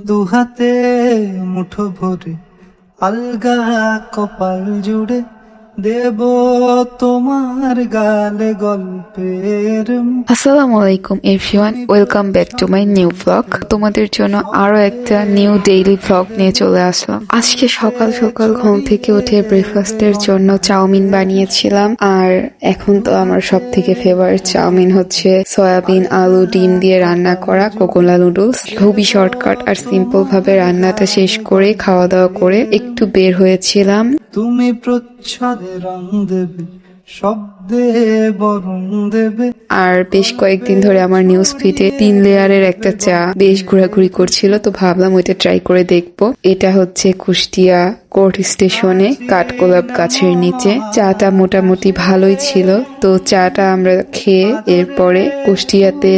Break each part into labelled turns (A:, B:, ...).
A: দুহাতে মুঠো ভরে আলগা কপাল জুড়ে দেব তোমার গালে গল্পের
B: আসসালামু আলাইকুম everyone, welcome back to my new blog. তোমাদের জন্য আরো একটা নিউ ডেইলি ব্লগ নিয়ে চলে আসলাম। আজকে সকাল সকাল ঘুম থেকে উঠে ব্রেকফাস্টের জন্য চাউমিন বানিয়েছিলাম। আর এখন তো আমার সব থেকে ফেভারিট চাউমিন হচ্ছে সয়াবিন, আলু, ডিম দিয়ে রান্না করা কোকোলা নুডলস। খুবই শর্টকাট আর সিম্পল ভাবে রান্নাটা শেষ করে খাওয়া দাওয়া করে একটু বের হয়েছিলাম।
A: তুমি প্রচ্ছদে রং দেবে, শব্দে বরং দেবে।
B: আর বেশ কয়েকদিন ধরে আমার নিউজ ফিডে 3 লেয়ারের একটা চা বেশ ঘোরাঘুরি করছিল, তো ভাবলাম ওইটা ট্রাই করে দেখবো। এটা হচ্ছে কুষ্টিয়া কোর্ট স্টেশনে কাঠগোলাপ গাছের নিচে। চাটা মোটামুটি ভালোই ছিল। তো চাটা আমরা খেয়ে এরপরে কুষ্টিয়াতে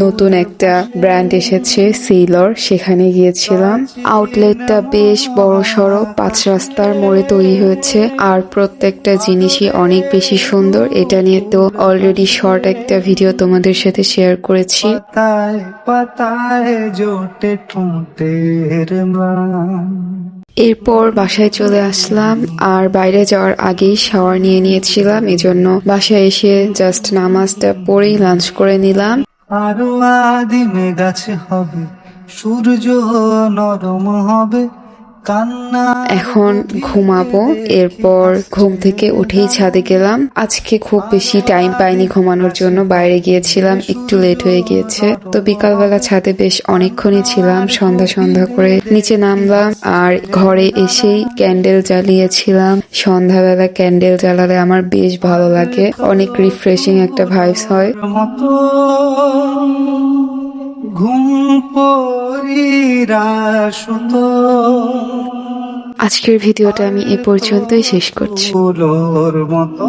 B: নতুন একটা ব্র্যান্ড এসেছে সেইলর, সেখানে গিয়েছিলাম। আউটলেটটা বেশ বড় সড়ো 5 রাস্তার মোড়ে তৈরি হয়েছে আর প্রত্যেকটা জিনিসই অনেক বেশি সুন্দর। এটা নিয়ে তো অলরেডি শর্ট একটা ভিডিও তোমাদের সাথে শেয়ার করেছি।
A: পাতায় পাতায় জোটে ঠোঁটের ম্লান।
B: এরপর বাসায় চলে আসলাম আর বাইরে যাওয়ার আগেই শাওয়ার নিয়ে নিয়েছিলাম, এজন্য বাসায় এসে জাস্ট নামাজটা পড়েই লাঞ্চ করে নিলাম।
A: আরো আদিমে গাছে হবে, সূর্য নরম হবে, কান্না
B: এখন ঘুমাবো। এরপর ঘুম থেকে উঠেই ছাদে গেলাম। আজকে খুব বেশি টাইম পাইনি ঘুমানোর জন্য, বাইরে গিয়েছিলাম, একটু লেট হয়ে গিয়েছে। তো বিকালবেলা ছাদে বেশ অনেকক্ষণই ছিলাম, সন্ধ্যা সন্ধ্যা করে নিচে নামলাম আর ঘরে এসেই ক্যান্ডেল জ্বালিয়েছিলাম। সন্ধ্যাবেলা ক্যান্ডেল জ্বালালে আমার বেশ ভালো লাগে, অনেক রিফ্রেশিং একটা ভাইবস হয়।
A: মতো ঘুম পরিরা সুতো
B: আজকের ভিডিওটা আমি এ পর্যন্তই শেষ করছি।
A: ফুলোর মতো।